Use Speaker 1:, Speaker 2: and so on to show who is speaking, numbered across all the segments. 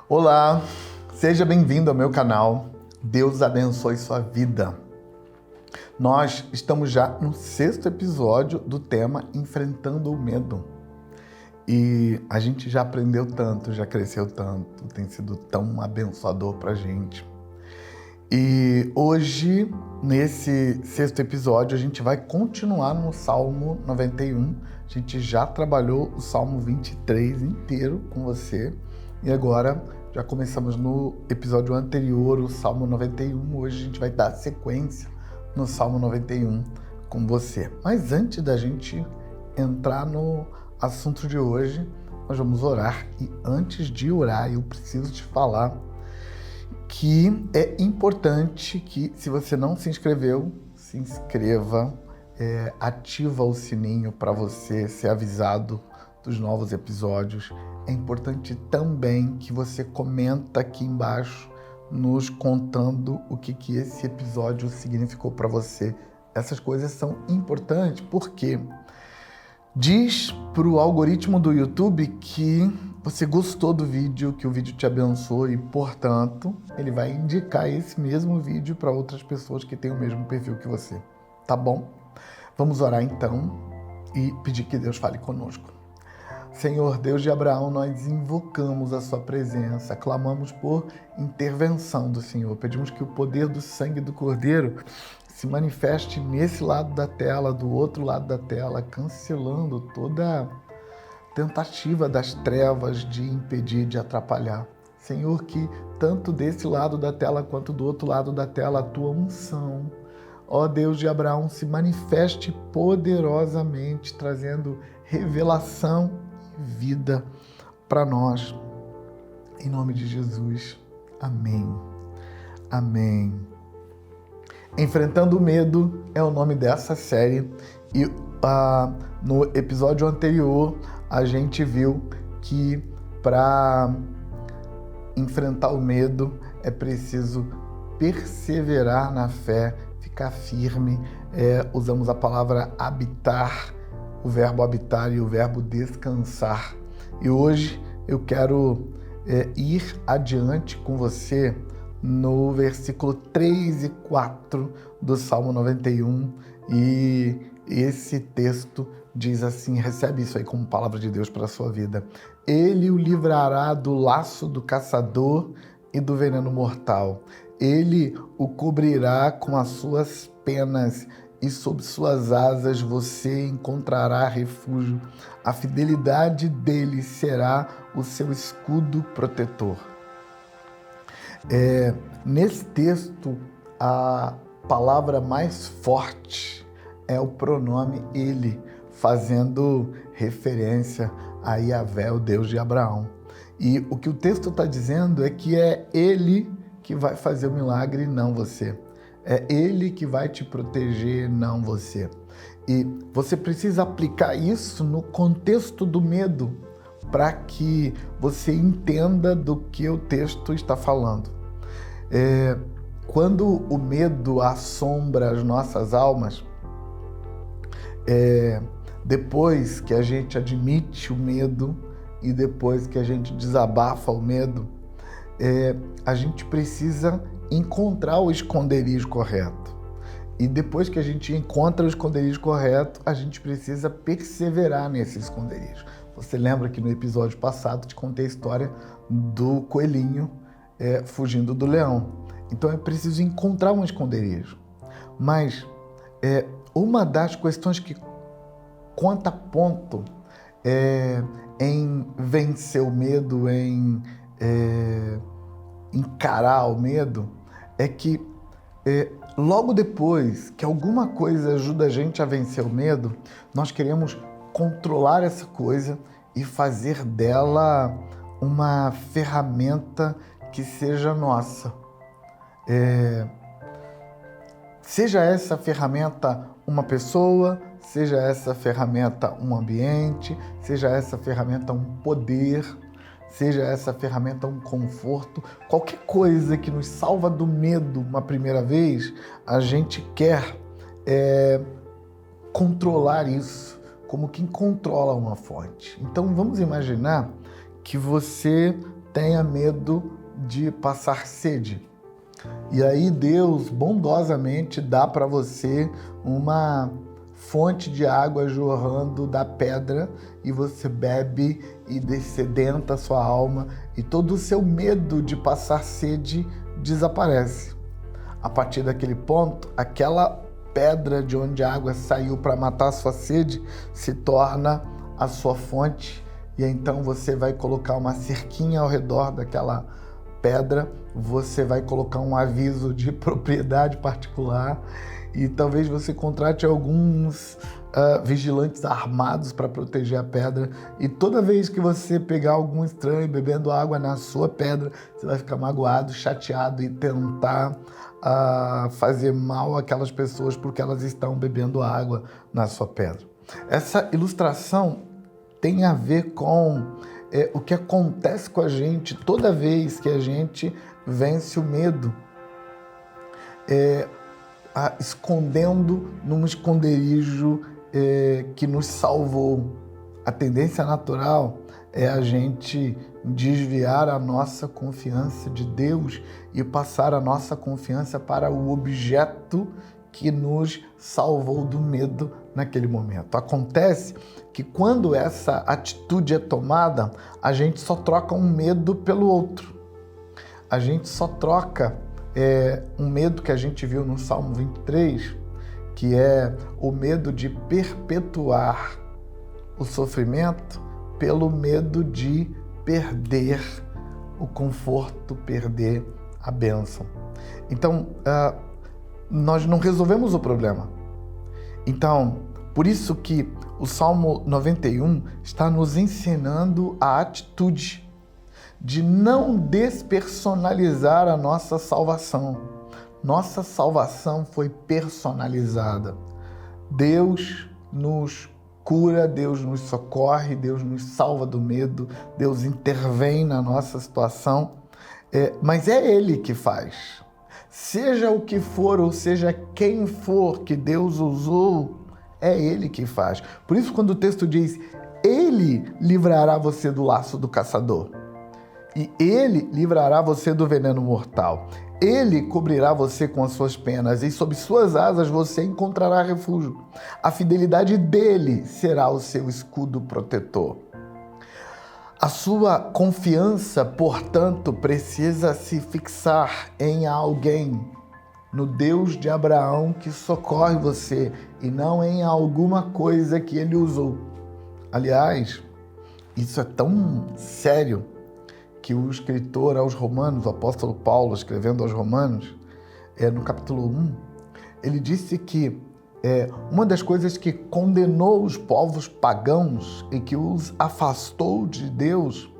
Speaker 1: Olá, seja bem-vindo ao meu canal. Deus abençoe sua vida. Nós estamos já no 6º episódio do tema Enfrentando o Medo. E a gente já aprendeu tanto, já cresceu tanto, tem sido tão abençoador pra gente. E hoje, nesse 6º episódio, a gente vai continuar no Salmo 91. A gente já trabalhou o Salmo 23 inteiro com você. E agora, já começamos no episódio anterior, o Salmo 91. Hoje a gente vai dar sequência no Salmo 91 com você. Mas antes da gente entrar no assunto de hoje, nós vamos orar. E antes de orar, eu preciso te falar que é importante que, se você não se inscreveu, se inscreva, ativa o sininho para você ser avisado dos novos episódios. É importante também que você comenta aqui embaixo, nos contando o que esse episódio significou para você. Essas coisas são importantes porque diz para o algoritmo do YouTube que você gostou do vídeo, que o vídeo te abençoou e, portanto, ele vai indicar esse mesmo vídeo para outras pessoas que têm o mesmo perfil que você. Tá bom? Vamos orar então e pedir que Deus fale conosco. Senhor, Deus de Abraão, nós invocamos a sua presença, clamamos por intervenção do Senhor, pedimos que o poder do sangue do Cordeiro se manifeste nesse lado da tela, do outro lado da tela, cancelando toda tentativa das trevas de impedir, de atrapalhar. Senhor, que tanto desse lado da tela quanto do outro lado da tela a tua unção, ó Deus de Abraão, se manifeste poderosamente, trazendo revelação e vida para nós. Em nome de Jesus. Amém. Amém. Enfrentando o Medo é o nome dessa série e no episódio anterior a gente viu que para enfrentar o medo é preciso perseverar na fé, ficar firme. Usamos a palavra habitar, o verbo habitar e o verbo descansar. E hoje eu quero ir adiante com você no versículo 3 e 4 do Salmo 91, e esse texto diz assim, recebe isso aí como palavra de Deus para a sua vida. Ele o livrará do laço do caçador e do veneno mortal. Ele o cobrirá com as suas penas e sob suas asas você encontrará refúgio. A fidelidade dele será o seu escudo protetor. Nesse texto, a palavra mais forte é o pronome ele, fazendo referência a Yahvé, o Deus de Abraão. E o que o texto está dizendo é que é ele que vai fazer o milagre, não você. É ele que vai te proteger, não você. E você precisa aplicar isso no contexto do medo, para que você entenda do que o texto está falando. Quando o medo assombra as nossas almas, depois que a gente admite o medo e depois que a gente desabafa o medo, a gente precisa encontrar o esconderijo correto. E depois que a gente encontra o esconderijo correto, a gente precisa perseverar nesse esconderijo. Você lembra que no episódio passado te contei a história do coelhinho fugindo do leão. Então é preciso encontrar um esconderijo. Mas uma das questões que conta ponto em vencer o medo, em encarar o medo, é que logo depois que alguma coisa ajuda a gente a vencer o medo, nós queremos controlar essa coisa e fazer dela uma ferramenta que seja nossa. Seja essa ferramenta uma pessoa, seja essa ferramenta um ambiente, seja essa ferramenta um poder, seja essa ferramenta um conforto, qualquer coisa que nos salva do medo uma primeira vez, a gente quer controlar isso, como quem controla uma fonte. Então vamos imaginar que você tenha medo de passar sede. E aí Deus bondosamente dá para você uma fonte de água jorrando da pedra e você bebe e dessedenta a sua alma e todo o seu medo de passar sede desaparece. A partir daquele ponto, aquela pedra de onde a água saiu para matar a sua sede se torna a sua fonte e então você vai colocar uma cerquinha ao redor daquela pedra, você vai colocar um aviso de propriedade particular e talvez você contrate alguns vigilantes armados para proteger a pedra e toda vez que você pegar algum estranho bebendo água na sua pedra, você vai ficar magoado, chateado e tentar fazer mal àquelas pessoas porque elas estão bebendo água na sua pedra. Essa ilustração tem a ver com o que acontece com a gente toda vez que a gente vence o medo, escondendo num esconderijo que nos salvou. A tendência natural é a gente desviar a nossa confiança de Deus e passar a nossa confiança para o objeto que nos salvou do medo naquele momento. Acontece que quando essa atitude é tomada, a gente só troca um medo pelo outro. A gente só troca um medo que a gente viu no Salmo 23, que é o medo de perpetuar o sofrimento pelo medo de perder o conforto, perder a bênção. Então, nós não resolvemos o problema. Então, por isso que o Salmo 91 está nos ensinando a atitude de não despersonalizar a nossa salvação. Nossa salvação foi personalizada. Deus nos cura, Deus nos socorre, Deus nos salva do medo, Deus intervém na nossa situação, mas é Ele que faz. Seja o que for, ou seja quem for que Deus usou, é Ele que faz. Por isso, quando o texto diz, Ele livrará você do laço do caçador, e Ele livrará você do veneno mortal. Ele cobrirá você com as suas penas e sob suas asas você encontrará refúgio. A fidelidade dele será o seu escudo protetor. A sua confiança, portanto, precisa se fixar em alguém, no Deus de Abraão que socorre você e não em alguma coisa que ele usou. Aliás, isso é tão sério que o escritor aos Romanos, o apóstolo Paulo, escrevendo aos Romanos, no capítulo 1, ele disse que uma das coisas que condenou os povos pagãos e que os afastou de Deus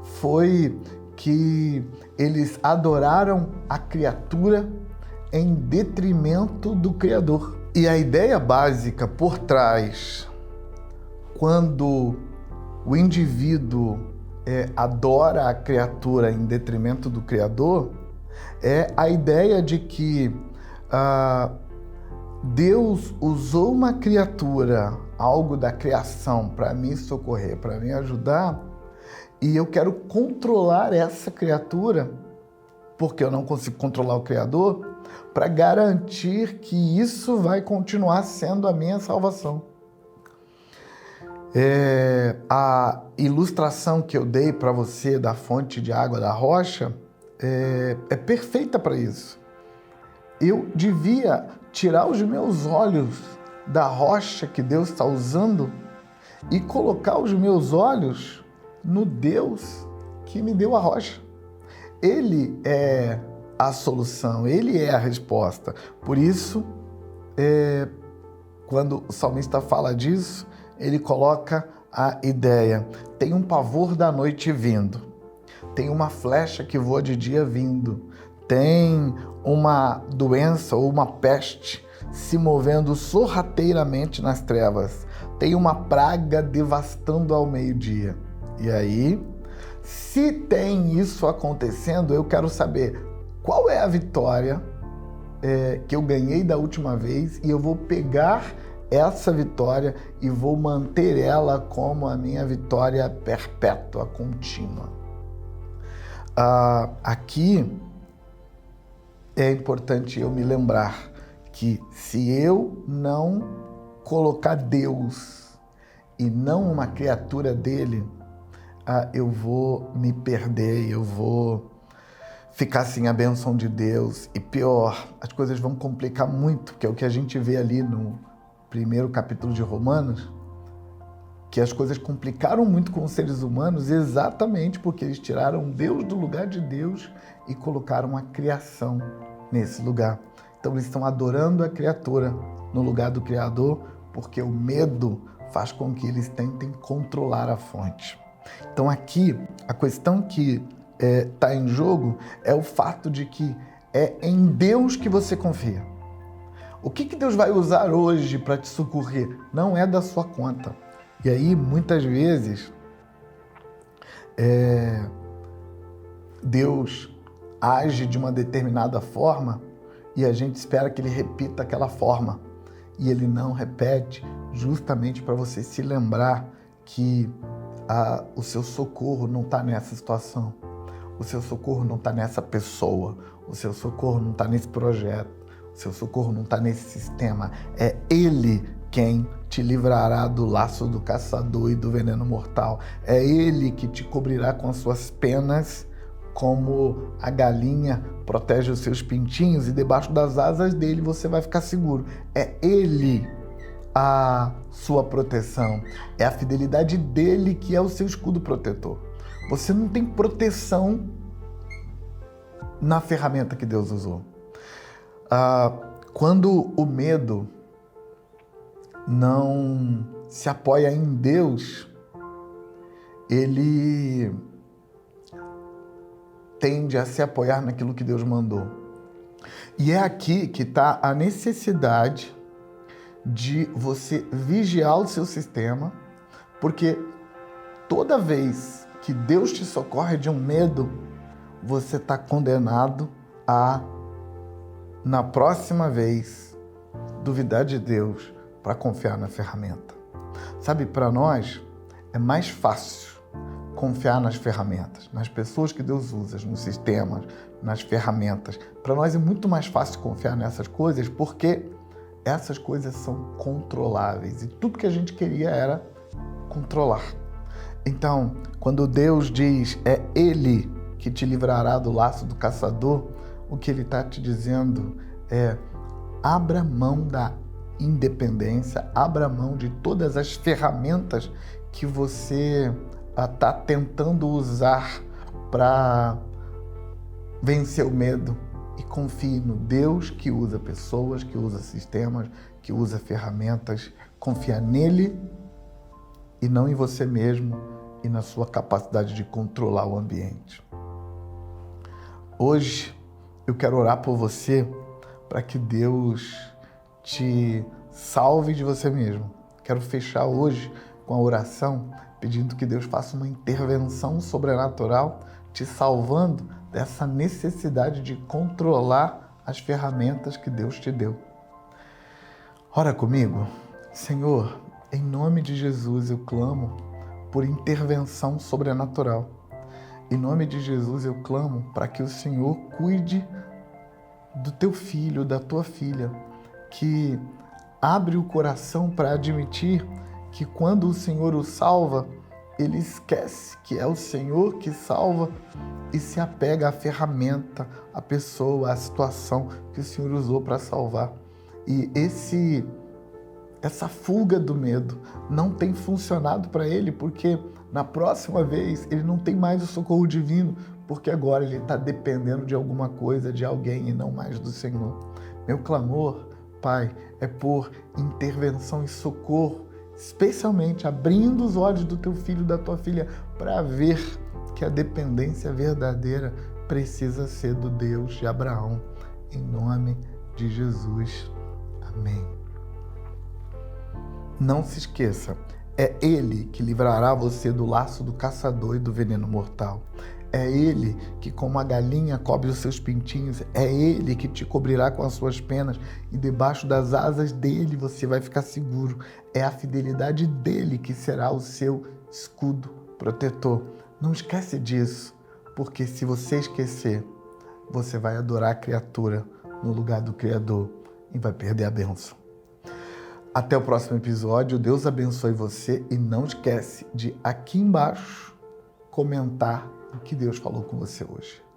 Speaker 1: foi que eles adoraram a criatura em detrimento do Criador. E a ideia básica por trás, quando o indivíduo adora a criatura em detrimento do Criador, é a ideia de que Deus usou uma criatura, algo da criação, para me socorrer, para me ajudar, e eu quero controlar essa criatura, porque eu não consigo controlar o Criador, para garantir que isso vai continuar sendo a minha salvação. A ilustração que eu dei para você da fonte de água da rocha é perfeita para isso. Eu devia tirar os meus olhos da rocha que Deus está usando e colocar os meus olhos no Deus que me deu a rocha. Ele é a solução, Ele é a resposta. Por isso, quando o salmista fala disso, ele coloca a ideia, tem um pavor da noite vindo, tem uma flecha que voa de dia vindo, tem uma doença ou uma peste se movendo sorrateiramente nas trevas, tem uma praga devastando ao meio-dia. E aí, se tem isso acontecendo, eu quero saber qual é a vitória que eu ganhei da última vez e eu vou pegar essa vitória e vou manter ela como a minha vitória perpétua, contínua. Aqui é importante eu me lembrar que se eu não colocar Deus e não uma criatura dele, eu vou me perder, eu vou ficar sem a bênção de Deus. E pior, as coisas vão complicar muito, que é o que a gente vê ali no primeiro capítulo de Romanos, que as coisas complicaram muito com os seres humanos exatamente porque eles tiraram Deus do lugar de Deus e colocaram a criação nesse lugar. Então eles estão adorando a criatura no lugar do Criador, porque o medo faz com que eles tentem controlar a fonte. Então aqui, a questão que está em jogo é o fato de que é em Deus que você confia. O que Deus vai usar hoje para te socorrer não é da sua conta. E aí, muitas vezes, Deus age de uma determinada forma e a gente espera que ele repita aquela forma. E ele não repete, justamente para você se lembrar que o seu socorro não está nessa situação. O seu socorro não está nessa pessoa. O seu socorro não está nesse projeto. O seu socorro não está nesse sistema. É Ele quem te livrará do laço do caçador e do veneno mortal. É Ele que te cobrirá com as suas penas, como a galinha protege os seus pintinhos, e debaixo das asas dele você vai ficar seguro. É Ele a sua proteção. É a fidelidade dele que é o seu escudo protetor. Você não tem proteção na ferramenta que Deus usou. Quando o medo não se apoia em Deus, ele tende a se apoiar naquilo que Deus mandou. E é aqui que está a necessidade de você vigiar o seu sistema, porque toda vez que Deus te socorre de um medo, você está condenado a, na próxima vez, duvidar de Deus para confiar na ferramenta. Sabe, para nós é mais fácil confiar nas ferramentas, nas pessoas que Deus usa, nos sistemas, nas ferramentas. Para nós é muito mais fácil confiar nessas coisas porque essas coisas são controláveis e tudo que a gente queria era controlar. Então, quando Deus diz é Ele que te livrará do laço do caçador, o que Ele está te dizendo é: abra mão da independência, abra mão de todas as ferramentas que você está tentando usar para vencer o medo e confie no Deus que usa pessoas, que usa sistemas, que usa ferramentas. Confia nele e não em você mesmo e na sua capacidade de controlar o ambiente. Hoje eu quero orar por você para que Deus te salve de você mesmo. Quero fechar hoje com a oração pedindo que Deus faça uma intervenção sobrenatural, te salvando dessa necessidade de controlar as ferramentas que Deus te deu. Ora comigo. Senhor, em nome de Jesus eu clamo por intervenção sobrenatural. Em nome de Jesus eu clamo para que o Senhor cuide do teu filho, da tua filha, que abre o coração para admitir que quando o Senhor o salva, ele esquece que é o Senhor que salva e se apega à ferramenta, à pessoa, à situação que o Senhor usou para salvar. E essa fuga do medo não tem funcionado para ele, porque na próxima vez ele não tem mais o socorro divino, porque agora ele está dependendo de alguma coisa, de alguém e não mais do Senhor. Meu clamor, Pai, é por intervenção e socorro, especialmente abrindo os olhos do teu filho e da tua filha para ver que a dependência verdadeira precisa ser do Deus de Abraão. Em nome de Jesus. Amém. Não se esqueça, é Ele que livrará você do laço do caçador e do veneno mortal. É Ele que, como a galinha cobre os seus pintinhos, é Ele que te cobrirá com as suas penas e debaixo das asas dele você vai ficar seguro. É a fidelidade dele que será o seu escudo protetor. Não esquece disso, porque se você esquecer, você vai adorar a criatura no lugar do Criador e vai perder a bênção. Até o próximo episódio. Deus abençoe você e não esquece de aqui embaixo comentar o que Deus falou com você hoje.